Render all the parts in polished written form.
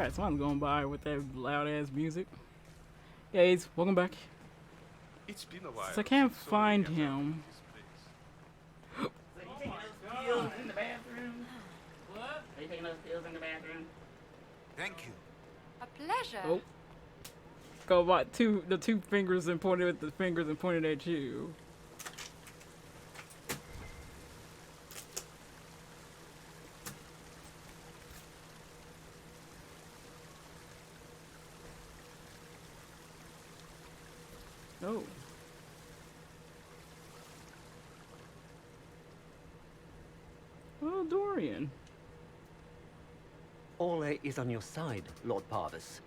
Alright, someone's going by with that loud ass music. Guys, welcome back. It's been a while. I can't since find somebody has him. this place. So you taking those pills in the bathroom? What? Are you taking those pills in the bathroom? Thank you. A pleasure. Oh. Go what? The two fingers and pointed with the fingers and pointed at you. Oh. Oh, Dorian. Ole is on your side, Lord Parvis.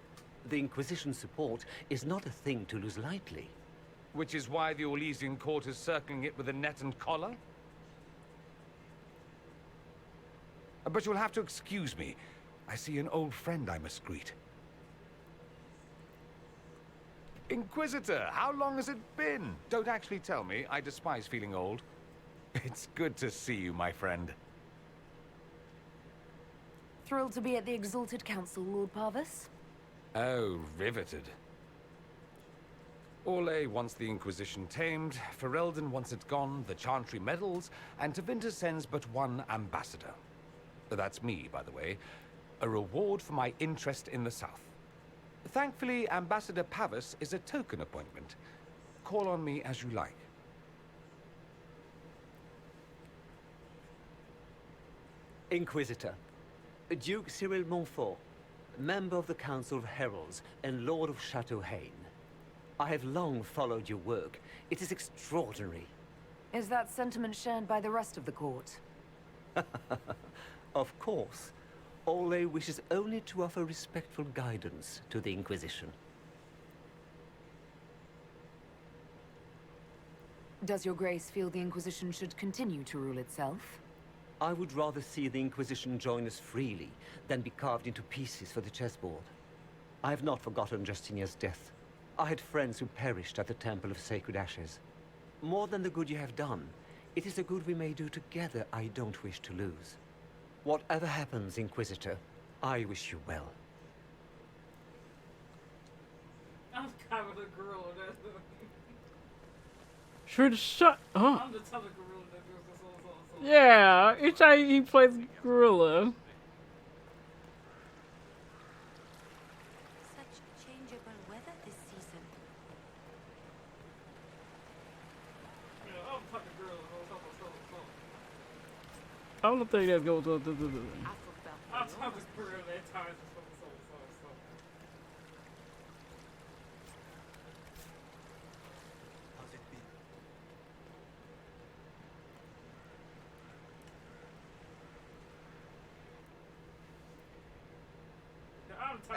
The Inquisition support is not a thing to lose lightly. Which is why the Orlesian court is circling it with a net and collar? But you'll have to excuse me. I see an old friend I must greet. Inquisitor, how long has it been? Don't actually tell me. I despise feeling old. It's good to see you, my friend. Thrilled to be at the Exalted Council, Lord Parvis. Oh, riveted. Orle wants the Inquisition tamed, Ferelden wants it gone, the Chantry medals, and Tevinter sends but one ambassador. That's me, by the way. A reward for my interest in the South. Thankfully, Ambassador Pavis is a token appointment. Call on me as you like. Inquisitor, Duke Cyril Montfort, member of the Council of Heralds and Lord of Chateau Haine. I have long followed your work. It is extraordinary. Is that sentiment shared by the rest of the court? Of course. Ole wishes only to offer respectful guidance to the Inquisition. Does your grace feel the Inquisition should continue to rule itself? I would rather see the Inquisition join us freely than be carved into pieces for the chessboard. I have not forgotten Justinia's death. I had friends who perished at the Temple of Sacred Ashes. More than the good you have done, it is the good we may do together I don't wish to lose. Whatever happens, Inquisitor, I wish you well. I'm kind of a gorilla. Should shut up. I'm the type of gorilla that does this. Yeah, each time he plays gorilla. Such changeable weather this season. Yeah, I'm fucking gorilla. I don't think that goes on. I'm talking gorilla at times.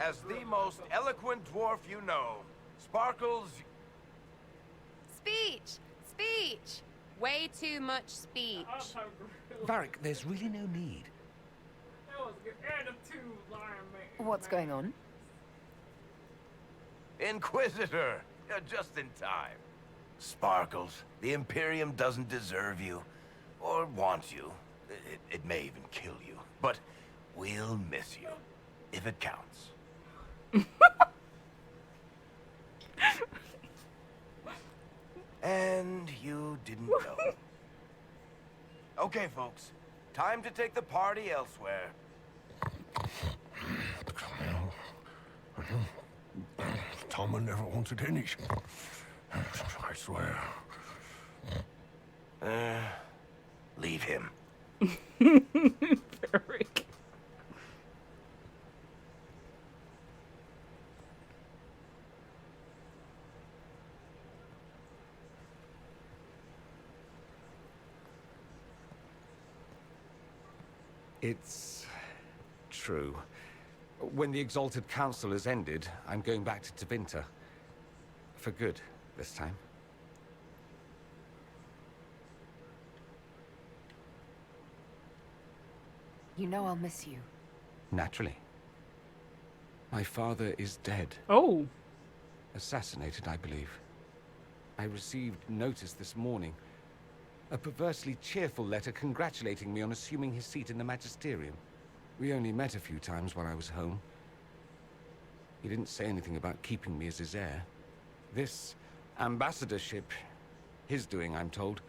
As the most eloquent dwarf you know, Sparkles... Speech! Speech! Way too much speech. Varric, there's really no need. What's going on? Inquisitor! You're just in time. Sparkles, the Imperium doesn't deserve you. Or want you. It may even kill you. But we'll miss you. If it counts. And you didn't know. Okay, folks. Time to take the party elsewhere. Tom never wanted any. I swear. Leave him. Varric. It's true. When the Exalted Council has ended, I'm going back to Tevinter. For good, this time. You know I'll miss you. Naturally. My father is dead. Oh. Assassinated, I believe. I received notice this morning. A perversely cheerful letter congratulating me on assuming his seat in the magisterium. We only met a few times while I was home. He didn't say anything about keeping me as his heir. This ambassadorship, his doing, I'm told.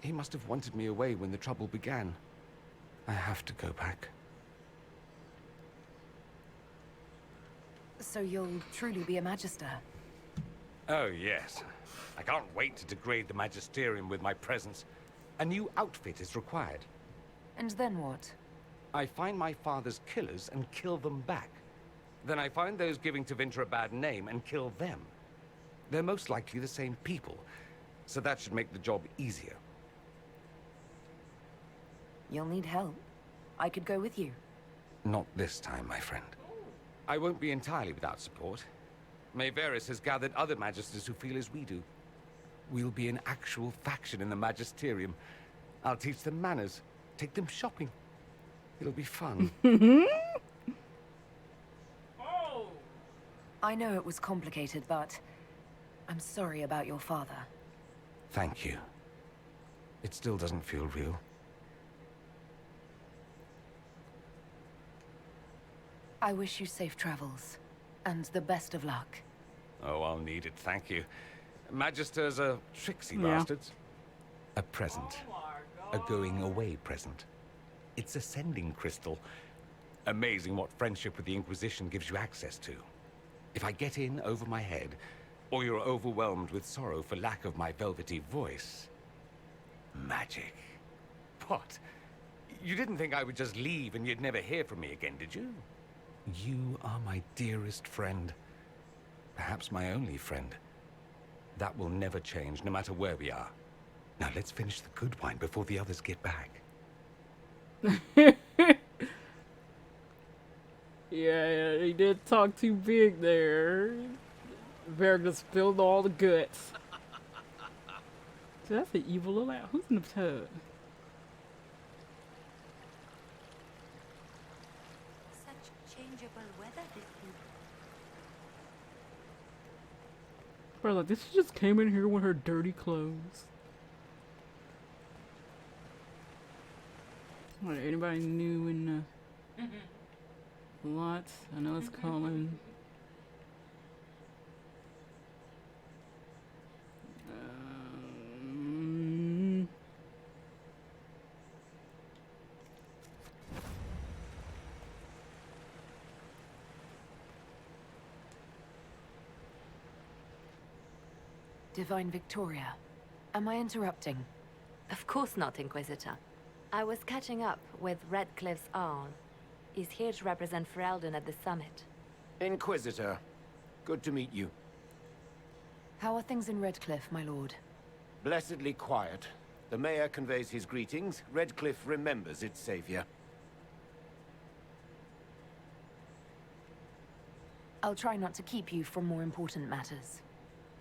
He must have wanted me away when the trouble began. I have to go back. So you'll truly be a magister? Oh, yes. I can't wait to degrade the Magisterium with my presence. A new outfit is required. And then what? I find my father's killers and kill them back. Then I find those giving Tevinter a bad name and kill them. They're most likely the same people, so that should make the job easier. You'll need help. I could go with you. Not this time, my friend. I won't be entirely without support. Mayveris has gathered other magisters who feel as we do. We'll be an actual faction in the Magisterium. I'll teach them manners, take them shopping. It'll be fun. I know it was complicated, but I'm sorry about your father. Thank you. It still doesn't feel real. I wish you safe travels, and the best of luck. Oh, I'll need it, thank you. Magisters are tricksy bastards. A present. A going-away present. It's a sending crystal. Amazing what friendship with the Inquisition gives you access to. If I get in over my head, or you're overwhelmed with sorrow for lack of my velvety voice... magic. What? You didn't think I would just leave and you'd never hear from me again, did you? You are my dearest friend. Perhaps my only friend. That will never change, no matter where we are. Now let's finish the good wine before the others get back. Yeah, he did talk too big there. Verga spilled all the guts. So that's an evil little out. Who's in the tub? Such changeable weather this season. Bro, like, this just came in here with her dirty clothes. What, anybody new in the lot? I know it's coming. Divine Victoria, am I interrupting? Of course not, Inquisitor. I was catching up with Redcliffe's Arl. He's here to represent Ferelden at the summit. Inquisitor, good to meet you. How are things in Redcliffe, my lord? Blessedly quiet. The mayor conveys his greetings. Redcliffe remembers its savior. I'll try not to keep you from more important matters.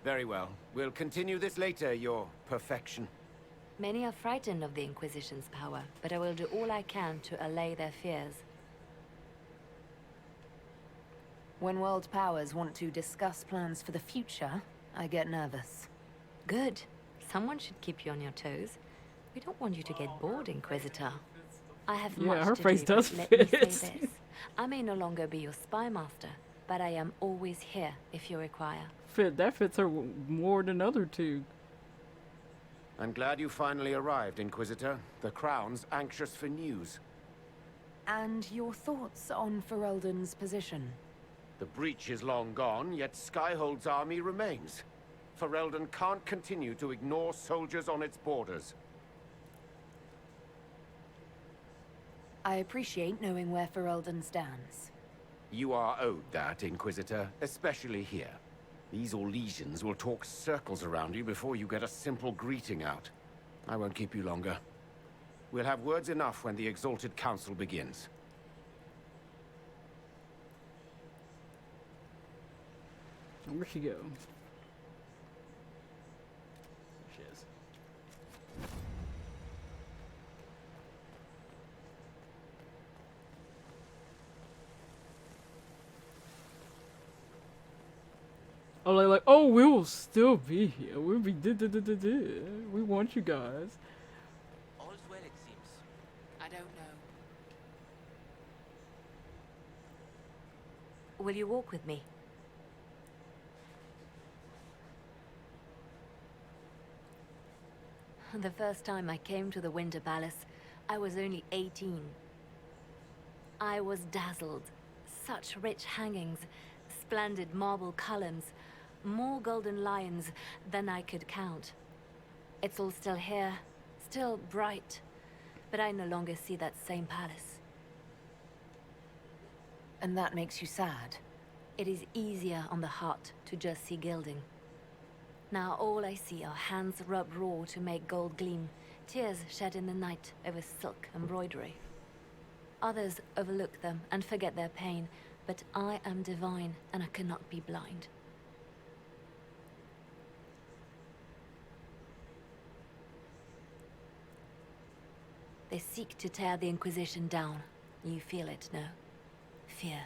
Very well. We'll continue this later, your perfection. Many are frightened of the Inquisition's power, but I will do all I can to allay their fears. When world powers want to discuss plans for the future, I get nervous. Good. Someone should keep you on your toes. We don't want you to get bored, Inquisitor. I have much her to face do, does but let me fit. say this. I may no longer be your spy master, but I am always here if you require. That fits her more than other two. I'm glad you finally arrived, Inquisitor. The Crown's anxious for news. And your thoughts on Ferelden's position? The breach is long gone, yet Skyhold's army remains. Ferelden can't continue to ignore soldiers on its borders. I appreciate knowing where Ferelden stands. You are owed that, Inquisitor, especially here. These Orlesians will talk circles around you before you get a simple greeting out. I won't keep you longer. We'll have words enough when the Exalted Council begins. Where'd she go? Oh, like, oh, we will still be here. We'll be we want you guys. All's well, it seems. I don't know. Will you walk with me? The first time I came to the Winter Palace, I was only 18. I was dazzled. Such rich hangings, splendid marble columns, more golden lions than I could count. It's all still here, still bright, but I no longer see that same palace. And that makes you sad? It is easier on the heart to just see gilding. Now all I see are hands rubbed raw to make gold gleam, tears shed in the night over silk embroidery. Others overlook them and forget their pain, but I am divine and I cannot be blind. They seek to tear the Inquisition down. You feel it, no? Fear.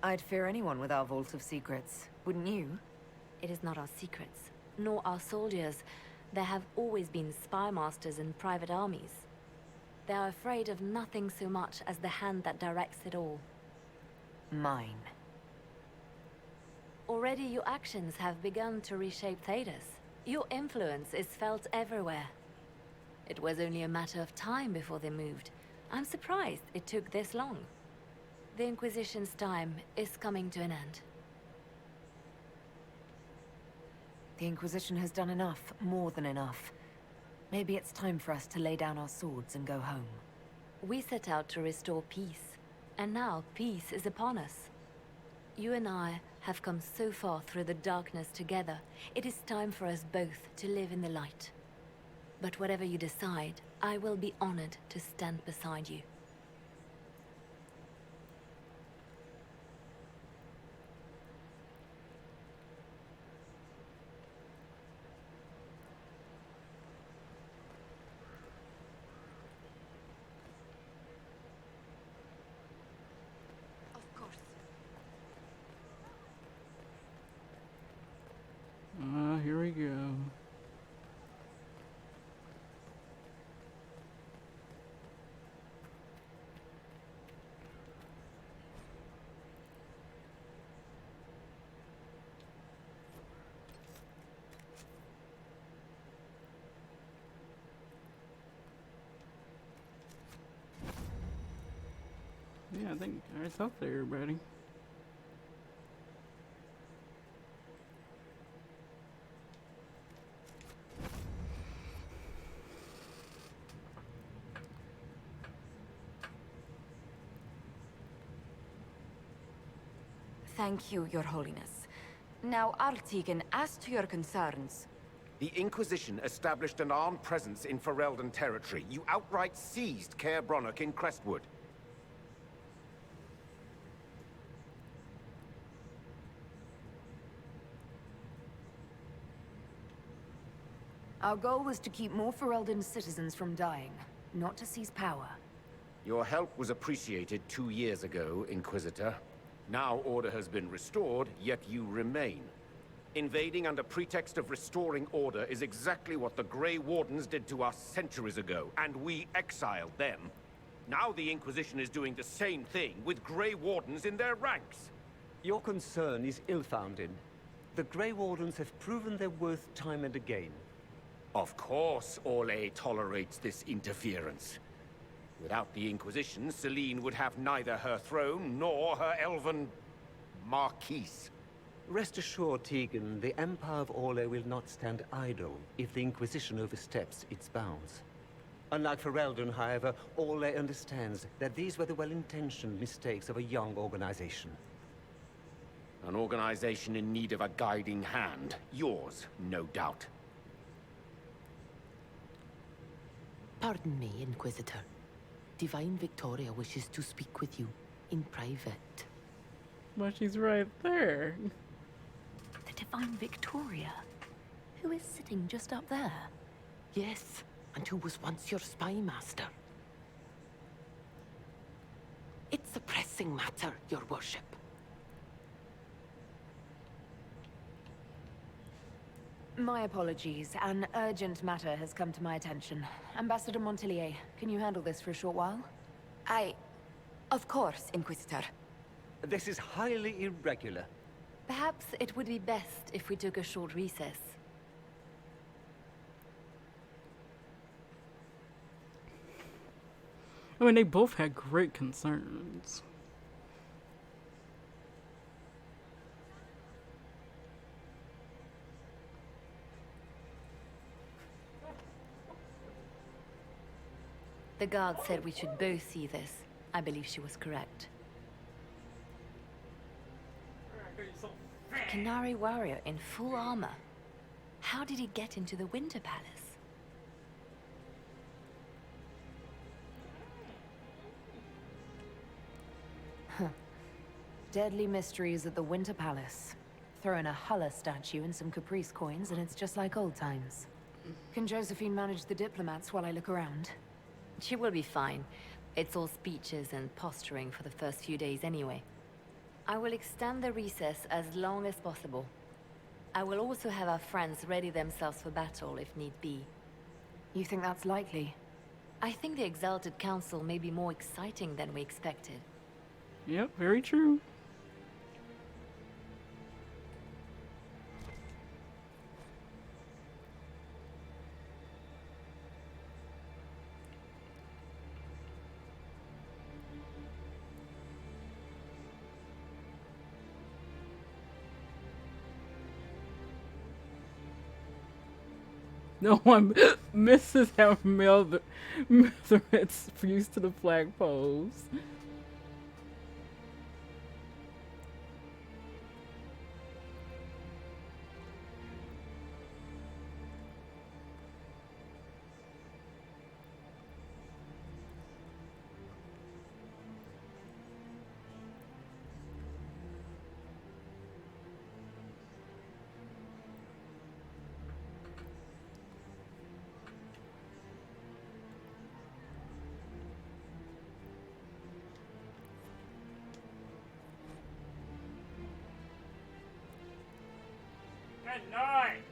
I'd fear anyone with our Vault of Secrets, wouldn't you? It is not our secrets, nor our soldiers. There have always been spy masters and private armies. They are afraid of nothing so much as the hand that directs it all. Mine. Already your actions have begun to reshape Thedas. Your influence is felt everywhere. It was only a matter of time before they moved. I'm surprised it took this long. The Inquisition's time is coming to an end. The Inquisition has done enough, more than enough. Maybe it's time for us to lay down our swords and go home. We set out to restore peace, and now peace is upon us. You and I have come so far through the darkness together. It is time for us both to live in the light. But whatever you decide, I will be honored to stand beside you. Here we go. Yeah, I think I thought they were ready. Thank you, Your Holiness. Now, Artigan, as to your concerns... The Inquisition established an armed presence in Ferelden territory. You outright seized Caer Bronach in Crestwood. Our goal was to keep more Ferelden citizens from dying, not to seize power. Your help was appreciated 2 years ago, Inquisitor. Now order has been restored, yet you remain. Invading under pretext of restoring order is exactly what the Grey Wardens did to us centuries ago, and we exiled them. Now the Inquisition is doing the same thing with Grey Wardens in their ranks. Your concern is ill-founded. The Grey Wardens have proven their worth time and again. Of course Orlais tolerates this interference. Without the Inquisition, Celine would have neither her throne nor her elven... Marquise. Rest assured, Tegan, the Empire of Orlais will not stand idle if the Inquisition oversteps its bounds. Unlike Ferelden, however, Orlais understands that these were the well-intentioned mistakes of a young organization. An organization in need of a guiding hand. Yours, no doubt. Pardon me, Inquisitor. Divine Victoria wishes to speak with you in private. Well, she's right there. The Divine Victoria? Who is sitting just up there? Yes, and who was once your spy master. It's a pressing matter, Your Worship. My apologies. An urgent matter has come to my attention. Ambassador Montelier, can you handle this for a short while? Of course, Inquisitor. This is highly irregular. Perhaps it would be best if we took a short recess. I mean, they both had great concerns. The guard said we should both see this. I believe she was correct. Canary warrior in full armor. How did he get into the Winter Palace? Deadly mysteries at the Winter Palace. Throw in a Hulla statue and some Caprice coins and it's just like old times. Can Josephine manage the diplomats while I look around? She will be fine. It's all speeches and posturing for the first few days anyway. I will extend the recess as long as possible. I will also have our friends ready themselves for battle if need be. You think that's likely? I think the Exalted Council may be more exciting than we expected. Yep, very true. No one misses having measurements fused to the flagpoles. Good night.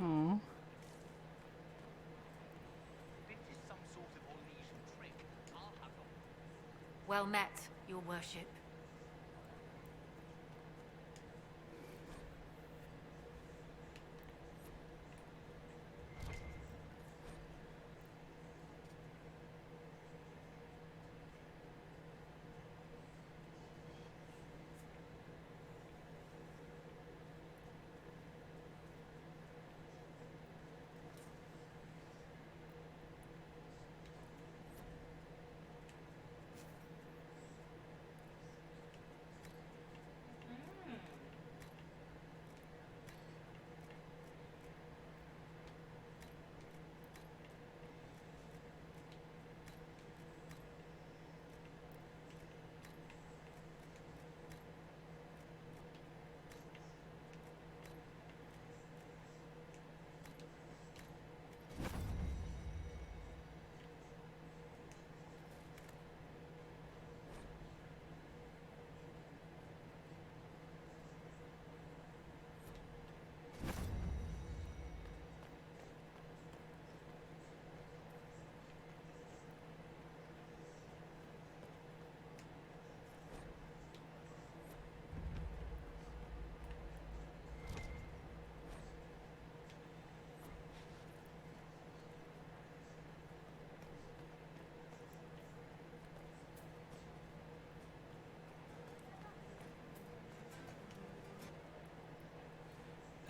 Aww. Well met, your worship.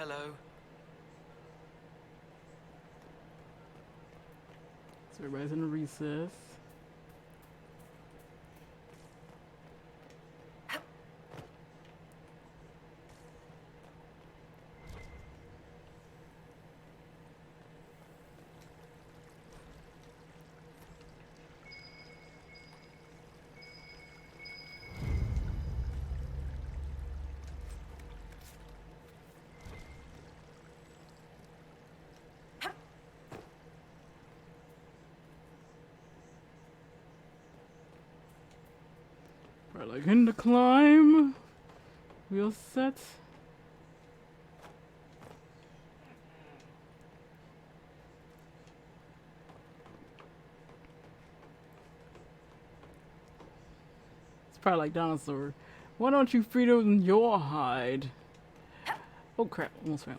Hello. So everybody's in a recess. Right, like in the climb. Wheel set. It's probably like dinosaur. Why don't you feed them your hide? Oh crap, almost fell.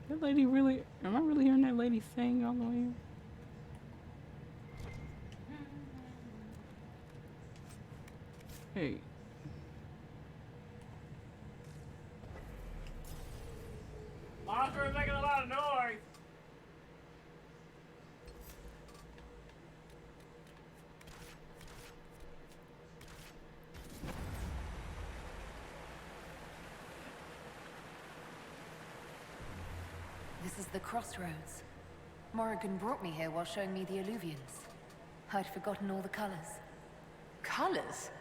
That lady really, am I really hearing that lady sing all the way? Hey. Monster is making a lot of noise. This is the crossroads. Morrigan brought me here while showing me the alluvions. I'd forgotten all the colors. Colors?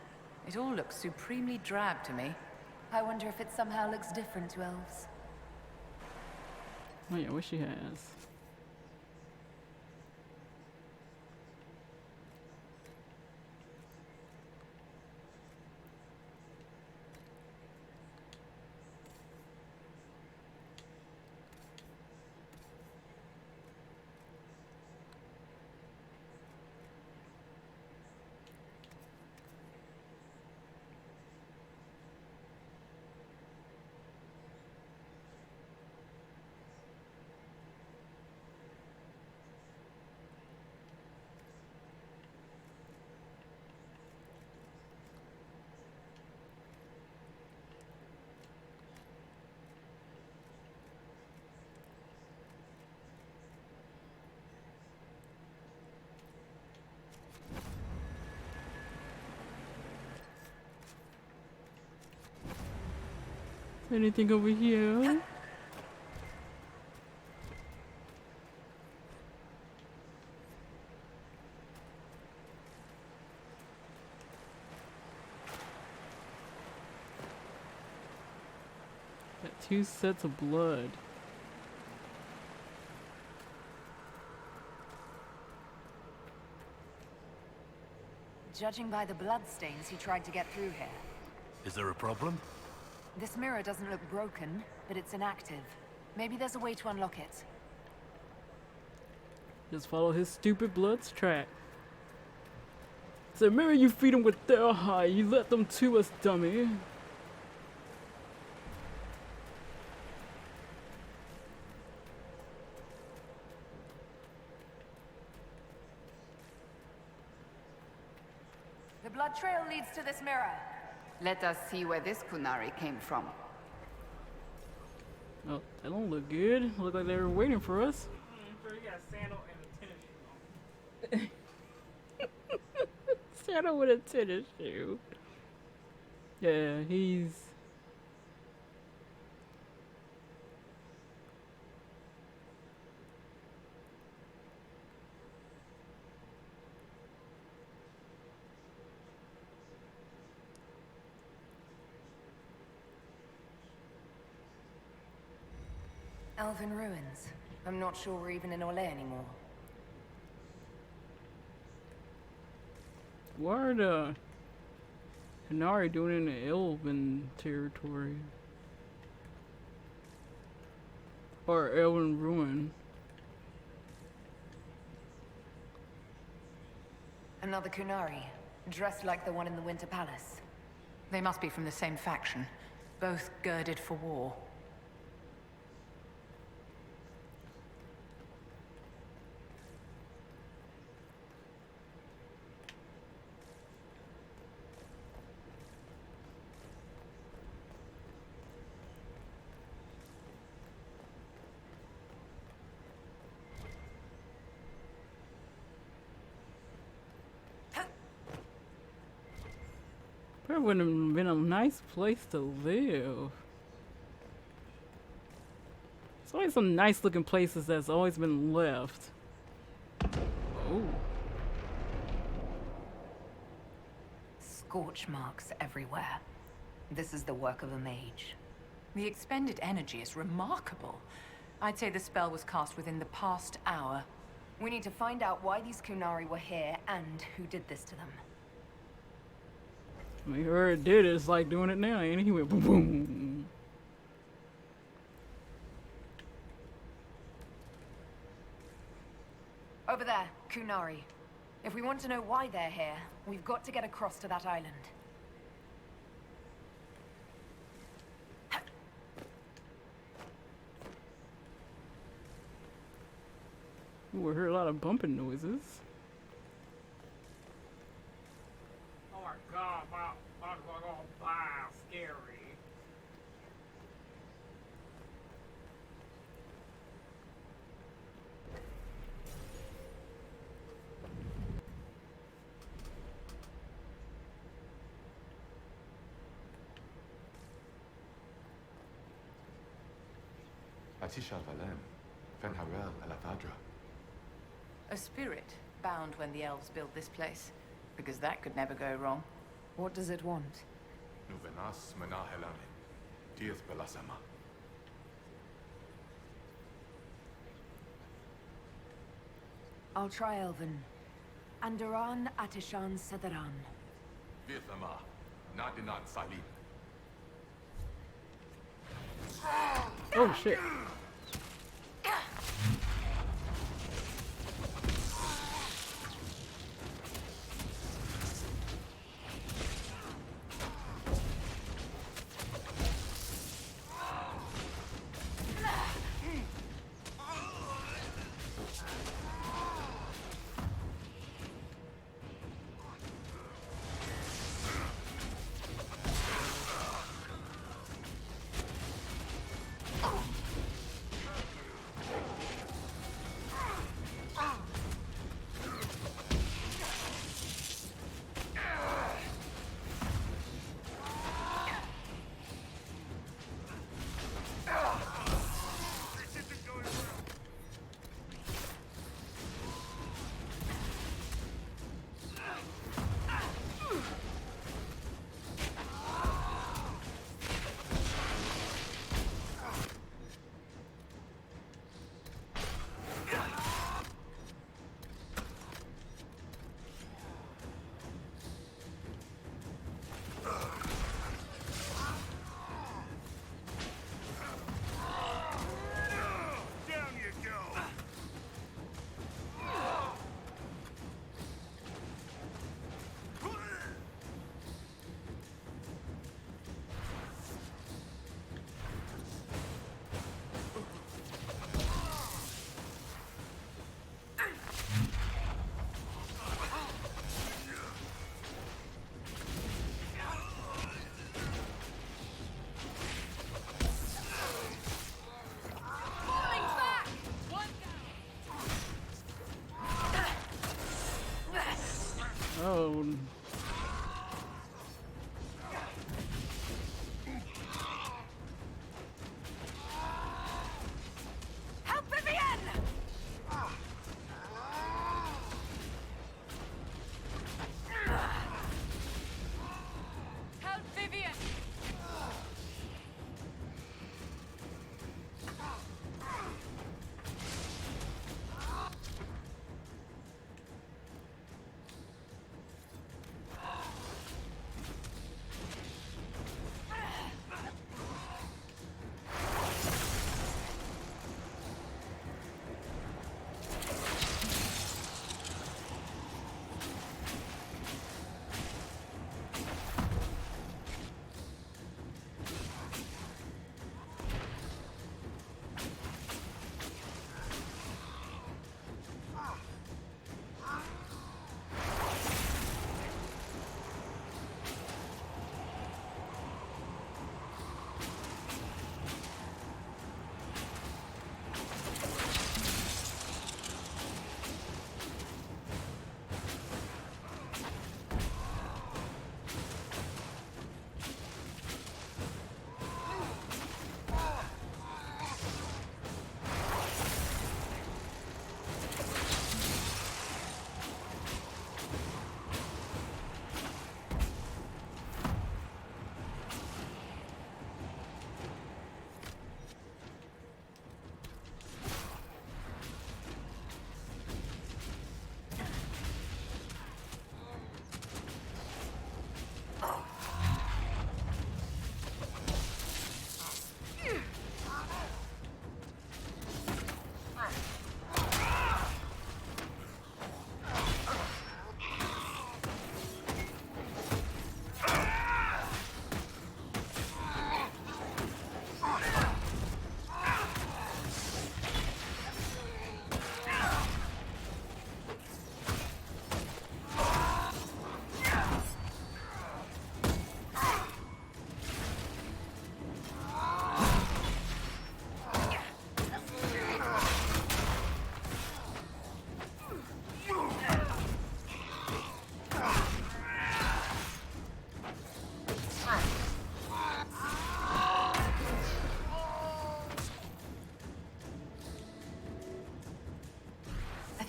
It all looks supremely drab to me. I wonder if it somehow looks different to elves. Oh yeah, what she has. Anything over here? Got 2 sets of blood. Judging by the bloodstains, he tried to get through here. Is there a problem? This mirror doesn't look broken, but it's inactive. Maybe there's a way to unlock it. Just follow his stupid blood's track. It's a mirror you feed them with their high. You let them to us, dummy. The blood trail leads to this mirror. Let us see where this Kunari came from. Oh, that don't look good. Look like they were waiting for us. You got a sandal and a tennis shoe on. Sandal with a tennis shoe. Yeah, he's... Elven ruins. I'm not sure we're even in Orlais anymore. What are the Canary doing in the Elven territory? Or Elven ruin? Another Kunari, dressed like the one in the Winter Palace. They must be from the same faction. both girded for war. That would have been a nice place to live. There's always some nice looking places that's always been left. Oh. Scorch marks everywhere. This is the work of a mage. The expended energy is remarkable. I'd say the spell was cast within the past hour. We need to find out why these Kunari were here and who did this to them. I mean, whoever it did is like doing it now, and he went boom boom. Over there, Kunari. If we want to know why they're here, we've got to get across to that island. Ooh, we heard a lot of bumping noises. Oh my god, my scary. Atisha Valem, Fen Herald Andraste. A spirit bound when the elves built this place. Because that could never go wrong. What does it want? Nuvenas Menahelamin, Dieth Belasama. I'll try Elven. Andaran Atishan Sadaran. Vithama, Nadinan Salim. Oh shit.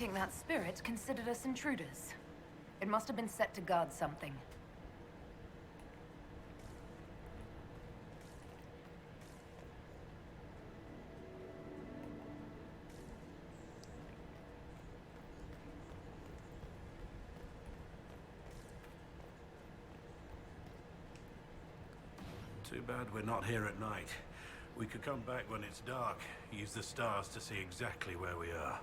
think that spirit considered us intruders. It must have been set to guard something. Too bad we're not here at night. We could come back when it's dark, use the stars to see exactly where we are.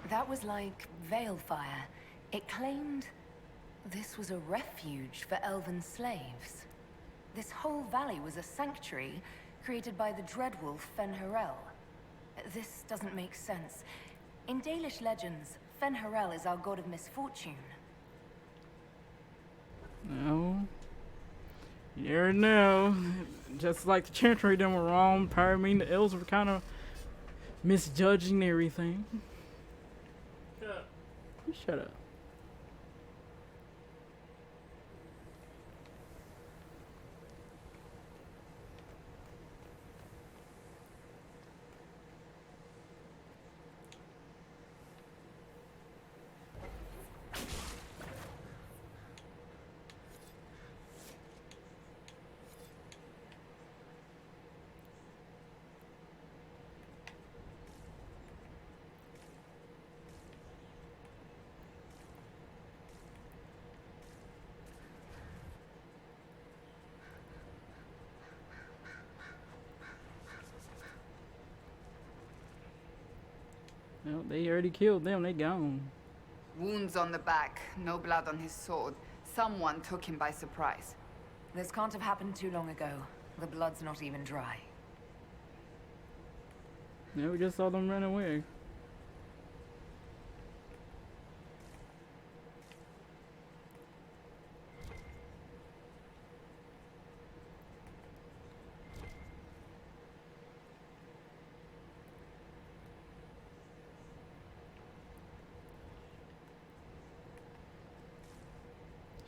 That was like Veilfire. It claimed this was a refuge for elven slaves. This whole valley was a sanctuary created by the dreadwolf Fen'Harel. This doesn't make sense. In Dalish legends, Fen'Harel is our god of misfortune. No. You never know. Just like the Chantry done were wrong, probably mean the elves were kind of misjudging everything. You shut up. Well, they already killed them, they gone. Wounds on the back, no blood on his sword. Someone took him by surprise. This can't have happened too long ago. The blood's not even dry. Yeah, we just saw them run away.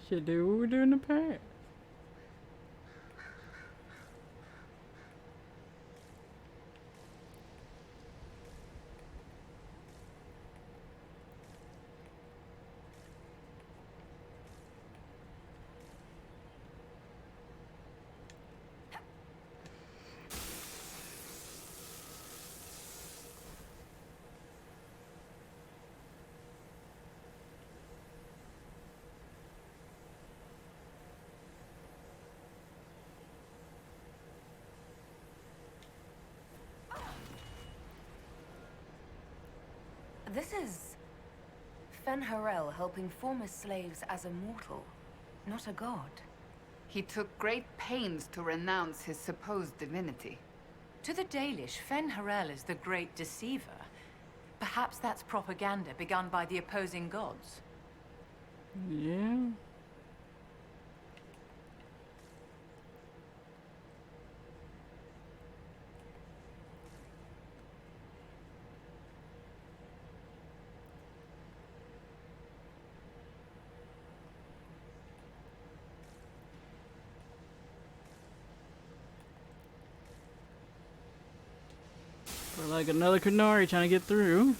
Shit, dude, what we doing in the past? This is Fen'Harel helping former slaves as a mortal, not a god. He took great pains to renounce his supposed divinity. To the Dalish, Fen'Harel is the great deceiver. Perhaps that's propaganda begun by the opposing gods. Yeah. We're like another Canary trying to get through.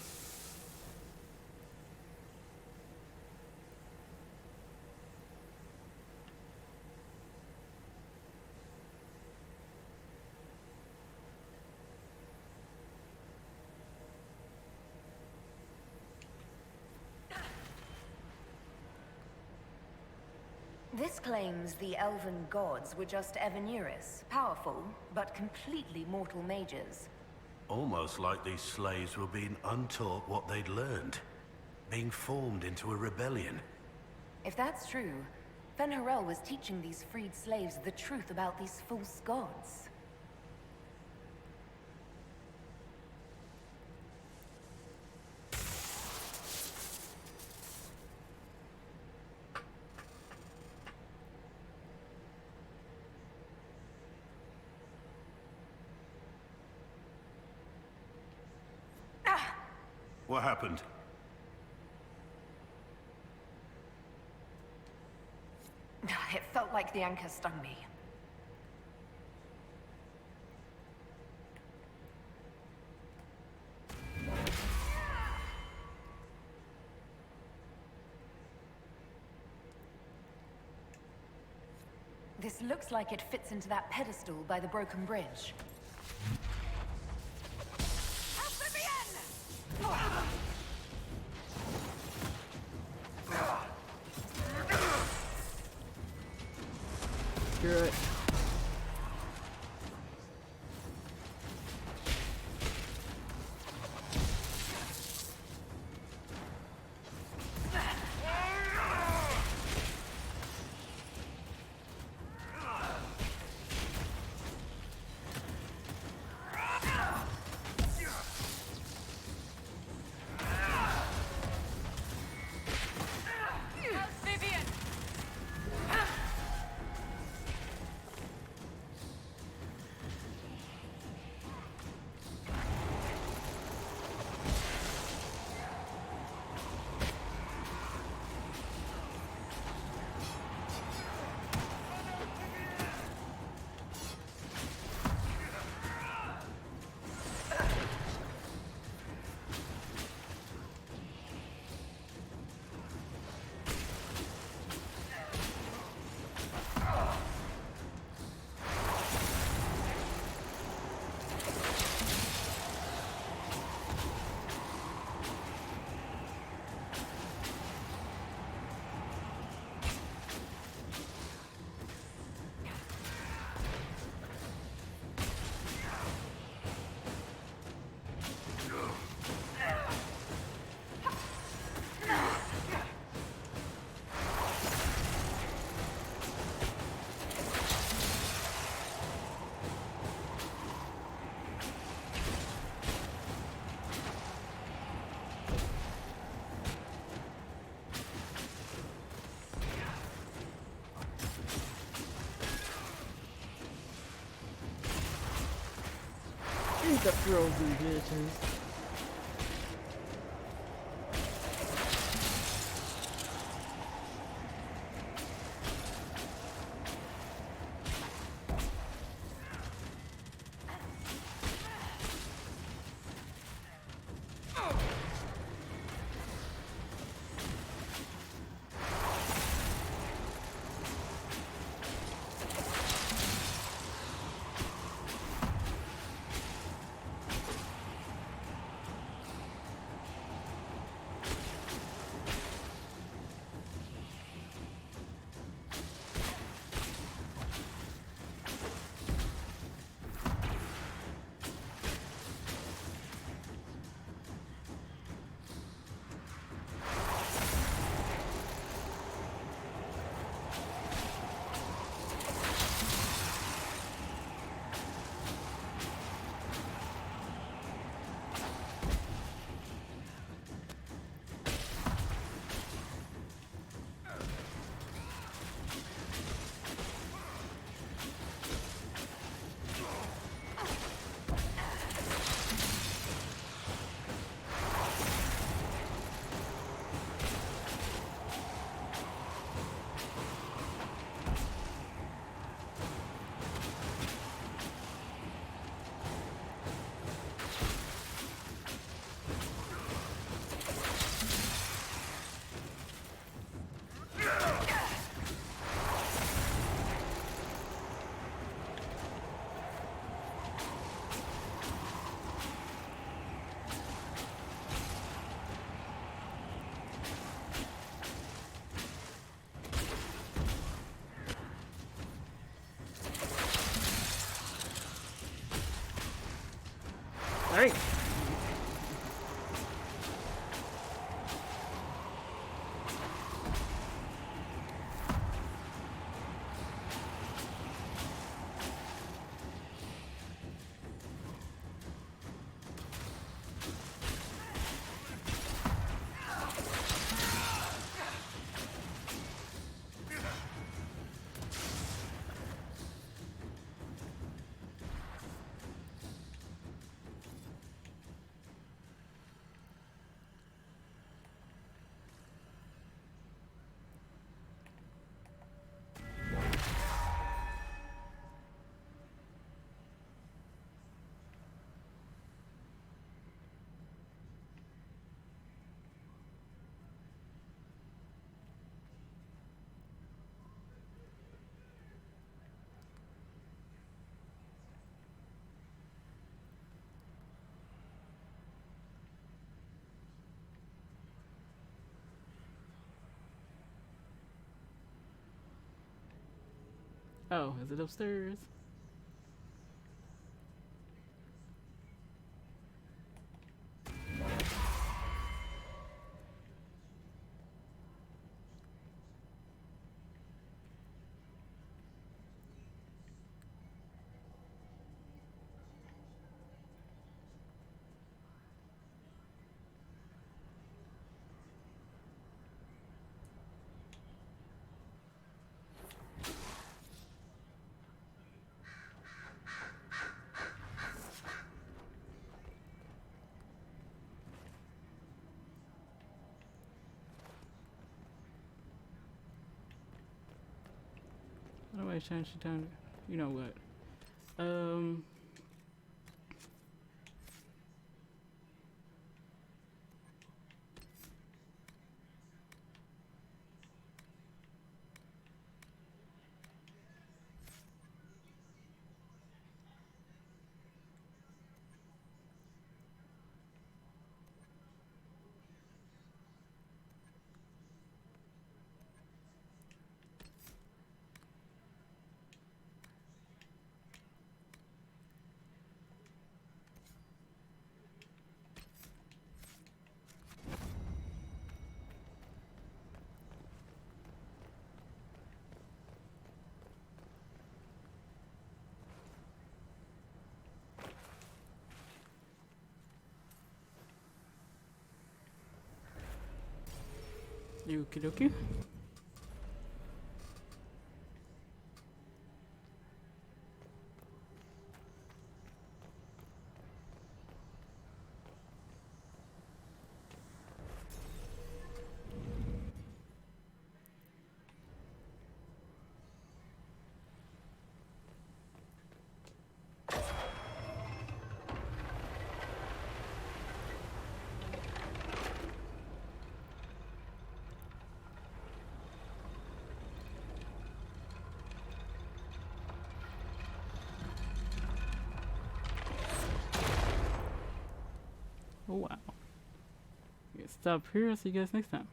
This claims the elven gods were just Evanuris, powerful, but completely mortal mages. Almost like these slaves were being untaught what they'd learned. Being formed into a rebellion. If that's true, Fen'Harel was teaching these freed slaves the truth about these false gods. What happened? It felt like the anchor stung me. This looks like it fits into that pedestal by the broken bridge. Screw it. The frozen bitches. Alright. Oh, is it upstairs? How do I change the time? You know what? Okie dokie. Oh wow. Stop here. See you guys next time.